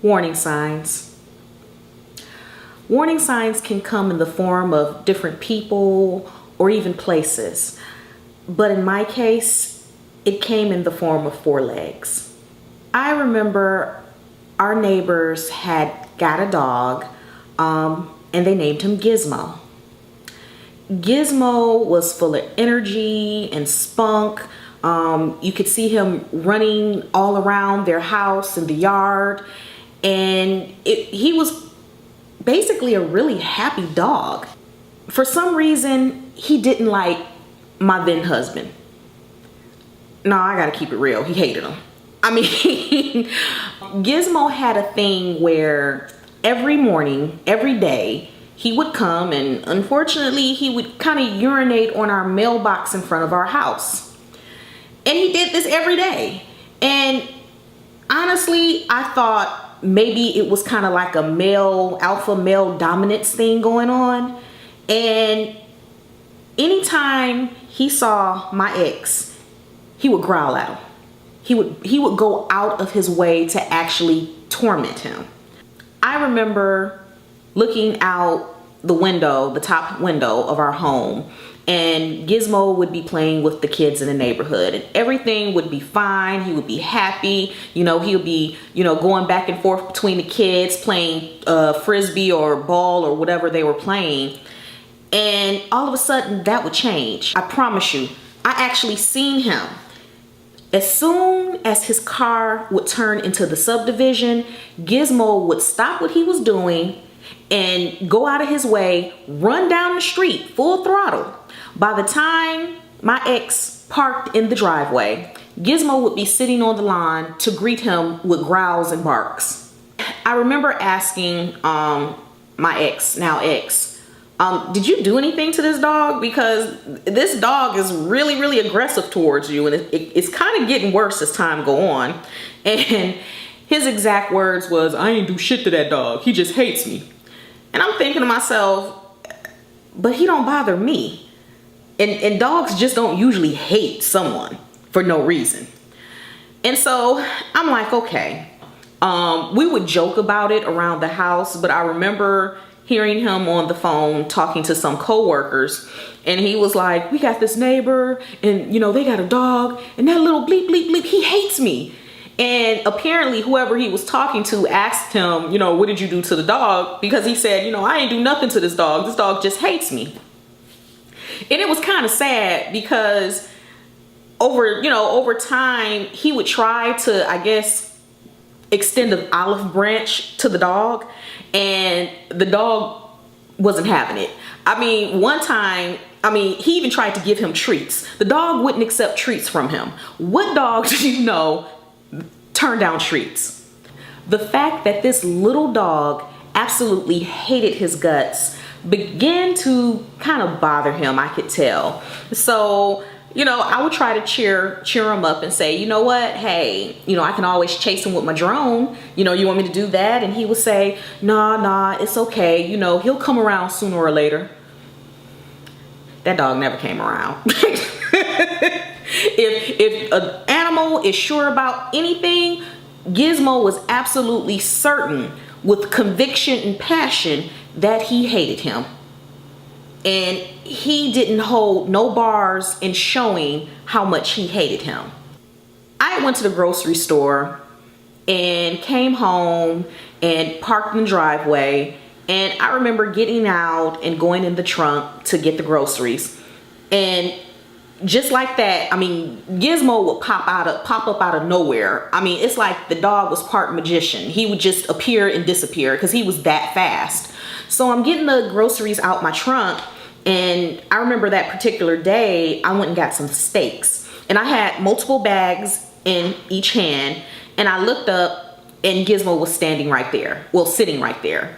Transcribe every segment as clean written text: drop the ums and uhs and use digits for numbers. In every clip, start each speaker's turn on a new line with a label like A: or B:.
A: Warning signs. Warning signs can come in the form of different people or even places. But in my case, it came in the form of 4 legs. I remember our neighbors had got a dog, and they named him Gizmo. Gizmo was full of energy and spunk. You could see him running all around their house in the yard. And he was basically a really happy dog. For some reason, he didn't like my then husband. No, I gotta keep it real. He hated him. I mean, Gizmo had a thing where every morning, every day, he would come and unfortunately he would kind of urinate on our mailbox in front of our house. And he did this every day. And honestly, I thought maybe it was kind of like a alpha male dominance thing going on. And anytime he saw my ex, he would growl at him. He would go out of his way to actually torment him. I remember looking out the window, the top window of our home, and Gizmo would be playing with the kids in the neighborhood and everything would be fine. He would be happy. He would be, going back and forth between the kids playing frisbee or ball or whatever they were playing. And all of a sudden that would change. I promise you, I actually seen him. As soon as his car would turn into the subdivision, Gizmo would stop what he was doing and go out of his way, run down the street full throttle. By the time my ex parked in the driveway, Gizmo would be sitting on the lawn to greet him with growls and barks. I remember asking my ex, now ex, did you do anything to this dog? Because this dog is really, really aggressive towards you, and it's kind of getting worse as time go on. And his exact words was, I ain't do shit to that dog. He just hates me. And I'm thinking to myself, but he don't bother me. And dogs just don't usually hate someone for no reason. And so I'm like, okay. We would joke about it around the house, but I remember hearing him on the phone talking to some coworkers, and he was like, we got this neighbor and they got a dog, and that little bleep bleep bleep, he hates me. And apparently whoever he was talking to asked him, what did you do to the dog? Because he said, I ain't do nothing to this dog. This dog just hates me. And it was kind of sad because over time, he would try to, I guess, extend an olive branch to the dog, and the dog wasn't having it. I mean, one time, he even tried to give him treats. The dog wouldn't accept treats from him. What dog do you know turned down treats? The fact that this little dog absolutely hated his guts began to kind of bother him, I could tell. So, I would try to cheer him up and say, you know what, hey, I can always chase him with my drone. You want me to do that? And he would say, nah, it's okay. He'll come around sooner or later. That dog never came around. If an animal is sure about anything, Gizmo was absolutely certain with conviction and passion that he hated him. And he didn't hold no bars in showing how much he hated him. I went to the grocery store and came home and parked in the driveway. And I remember getting out and going in the trunk to get the groceries. And just like that, Gizmo would pop up out of nowhere. It's like the dog was part magician. He would just appear and disappear because he was that fast. So I'm getting the groceries out my trunk, and I remember that particular day, I went and got some steaks. And I had multiple bags in each hand, and I looked up, and Gizmo was standing right there. Well, sitting right there.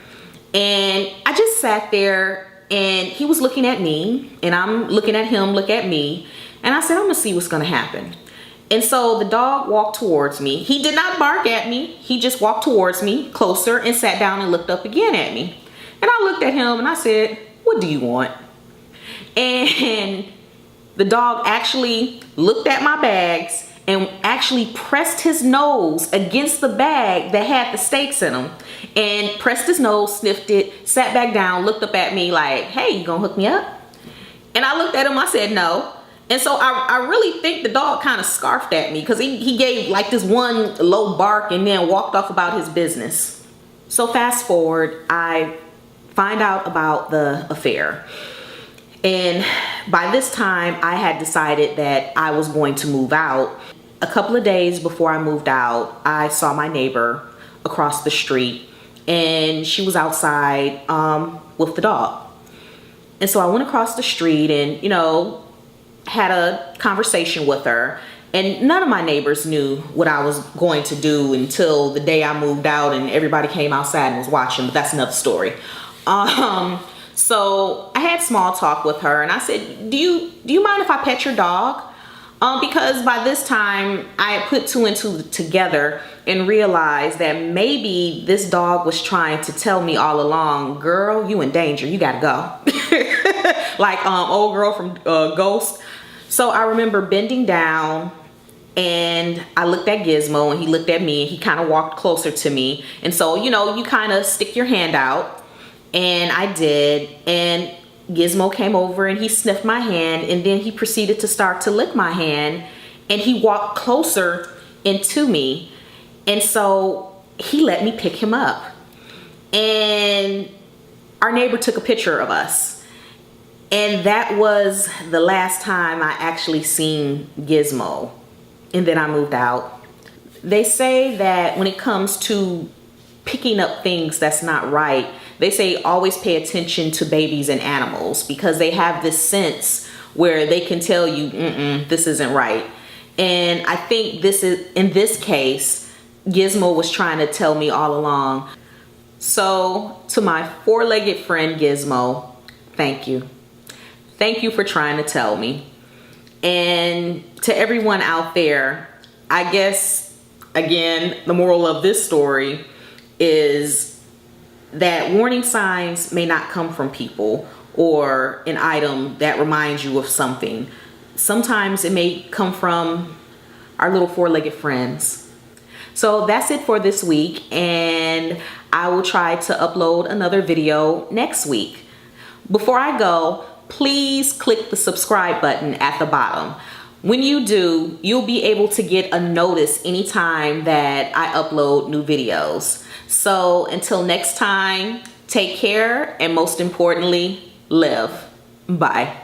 A: And I just sat there, and he was looking at me, and I'm looking at him look at me. And I said, I'm gonna see what's gonna happen. And so the dog walked towards me. He did not bark at me. He just walked towards me closer and sat down and looked up again at me. And I looked at him and I said, what do you want? And the dog actually looked at my bags and actually pressed his nose against the bag that had the steaks in them, and pressed his nose, sniffed it, sat back down, looked up at me like, hey, you gonna hook me up? And I looked at him, I said no. And so I really think the dog kind of scarfed at me, because he gave like this one low bark and then walked off about his business. So fast forward, I find out about the affair. And by this time, I had decided that I was going to move out. A couple of days before I moved out, I saw my neighbor across the street, and she was outside with the dog. And so I went across the street and, you know, had a conversation with her. And none of my neighbors knew what I was going to do until the day I moved out and everybody came outside and was watching, but that's another story. So I had small talk with her, and I said, do you mind if I pet your dog? Because by this time I had put two and two together and realized that maybe this dog was trying to tell me all along, girl, you in danger, you gotta go. Like old girl from Ghost. So I remember bending down, and I looked at Gizmo, and he looked at me, and he kind of walked closer to me. And so, you know, you kind of stick your hand out, and I did, and Gizmo came over and he sniffed my hand, and then he proceeded to start to lick my hand, and he walked closer into me. And so he let me pick him up, and our neighbor took a picture of us. And that was the last time I actually seen Gizmo. And then I moved out. They say that when it comes to picking up things that's not right, they say always pay attention to babies and animals, because they have this sense where they can tell you, this isn't right. And I think this is, in this case, Gizmo was trying to tell me all along. So to my four-legged friend Gizmo, thank you. Thank you for trying to tell me. And to everyone out there, I guess, again, the moral of this story is that warning signs may not come from people or an item that reminds you of something. Sometimes it may come from our little four-legged friends. So that's it for this week, and I will try to upload another video next week. Before I go, please click the subscribe button at the bottom. When you do, you'll be able to get a notice anytime that I upload new videos. So until next time, take care, and most importantly, live. Bye.